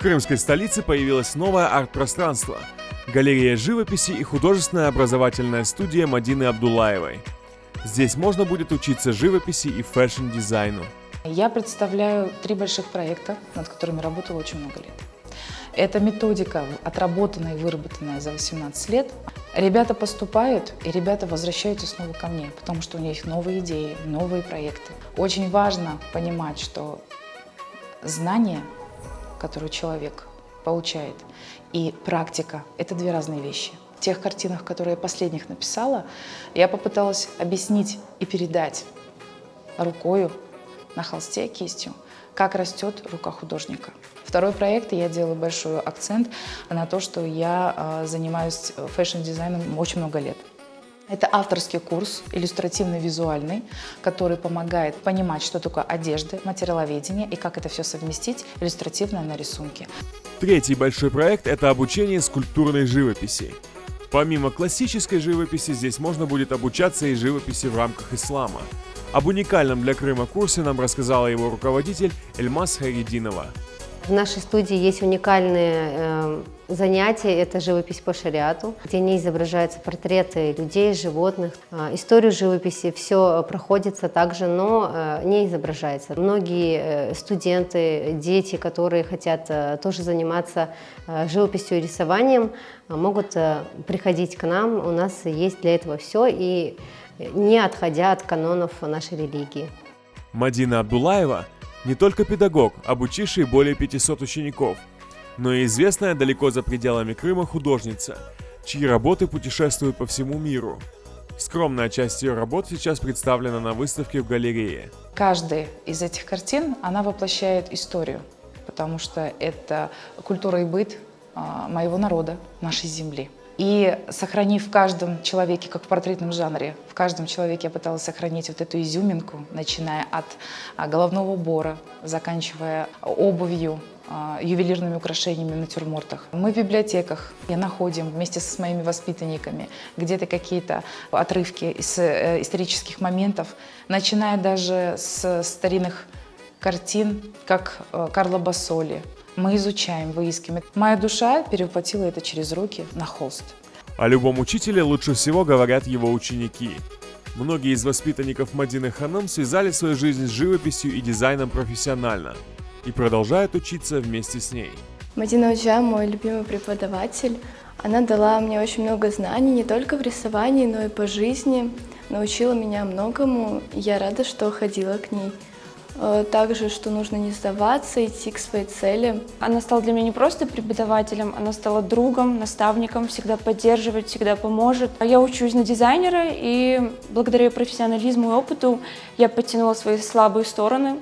крымской столице появилось новое арт-пространство – галерея живописи и художественная образовательная студия Мадины Абдуллаевой. Здесь можно будет учиться живописи и фэшн-дизайну. Я представляю 3 больших проекта, над которыми работала очень много лет. Это методика, отработанная и выработанная за 18 лет. Ребята поступают, и ребята возвращаются снова ко мне, потому что у них новые идеи, новые проекты. Очень важно понимать, что знания, которые человек получает, и практика – это 2 разные вещи. В тех картинах, которые я последних написала, я попыталась объяснить и передать рукою, на холсте, кистью, как растет рука художника. Второй проект, я делаю большой акцент на то, что я занимаюсь фэшн-дизайном очень много лет. Это авторский курс, иллюстративно-визуальный, который помогает понимать, что такое одежда, материаловедение и как это все совместить иллюстративно на рисунке. Третий большой проект – это обучение скульптурной живописи. Помимо классической живописи, здесь можно будет обучаться и живописи в рамках ислама. Об уникальном для Крыма курсе нам рассказала его руководитель Эльмаз Хайреддинова. В нашей студии есть уникальные занятия, это живопись по шариату, где не изображаются портреты людей, животных. Историю живописи все проходится также, но не изображается. Многие студенты, дети, которые хотят тоже заниматься живописью и рисованием, могут приходить к нам. У нас есть для этого все, и не отходя от канонов нашей религии. Мадина Абдуллаева не только педагог, обучивший более 500 учеников, но и известная далеко за пределами Крыма художница, чьи работы путешествуют по всему миру. Скромная часть ее работ сейчас представлена на выставке в галерее. Каждая из этих картин, она воплощает историю, потому что это культура и быт моего народа, нашей земли. И сохранив в каждом человеке, как в портретном жанре, в каждом человеке я пыталась сохранить вот эту изюминку, начиная от головного убора, заканчивая обувью, ювелирными украшениями в натюрмортах. Мы в библиотеках находим вместе с моими воспитанниками где-то какие-то отрывки из исторических моментов, начиная даже с старинных картин, как Карло Басоли. Мы изучаем, выискиваем. Моя душа перевоплотила это через руки на холст. О любом учителе лучше всего говорят его ученики. Многие из воспитанников Мадины Ханум связали свою жизнь с живописью и дизайном профессионально и продолжают учиться вместе с ней. Мадина Оджа – мой любимый преподаватель. Она дала мне очень много знаний не только в рисовании, но и по жизни. Научила меня многому, и я рада, что ходила к ней. Также, что нужно не сдаваться, идти к своей цели. Она стала для меня не просто преподавателем, она стала другом, наставником, всегда поддерживает, всегда поможет. Я учусь на дизайнера, и благодаря ее профессионализму и опыту я подтянула свои слабые стороны.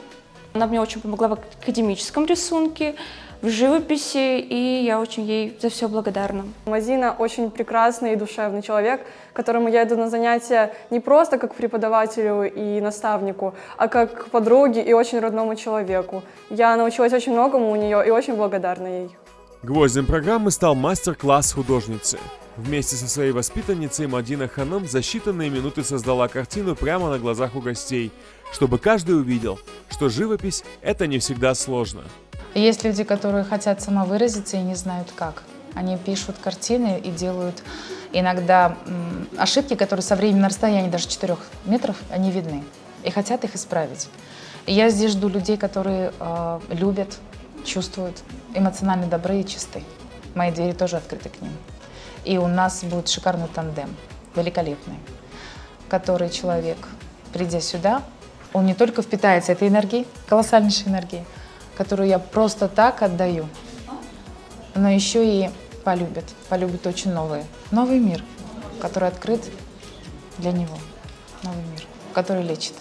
Она мне очень помогла в академическом рисунке, в живописи, и я очень ей за все благодарна. Мадина очень прекрасный и душевный человек, к которому я иду на занятия не просто как к преподавателю и наставнику, а как к подруге и очень родному человеку. Я научилась очень многому у нее и очень благодарна ей. Гвоздем программы стал мастер-класс художницы. Вместе со своей воспитанницей Мадина Ханум за считанные минуты создала картину прямо на глазах у гостей, чтобы каждый увидел, что живопись – это не всегда сложно. Есть люди, которые хотят самовыразиться и не знают как. Они пишут картины и делают иногда ошибки, которые со временем на расстоянии даже 4 метров, они видны. И хотят их исправить. И я здесь жду людей, которые любят, чувствуют, эмоционально добры и чисты. Мои двери тоже открыты к ним. И у нас будет шикарный тандем, великолепный, который человек, придя сюда, он не только впитается этой энергией, колоссальнейшей энергией, которую я просто так отдаю, но еще и полюбит очень новый мир, который открыт для него, новый мир, который лечит.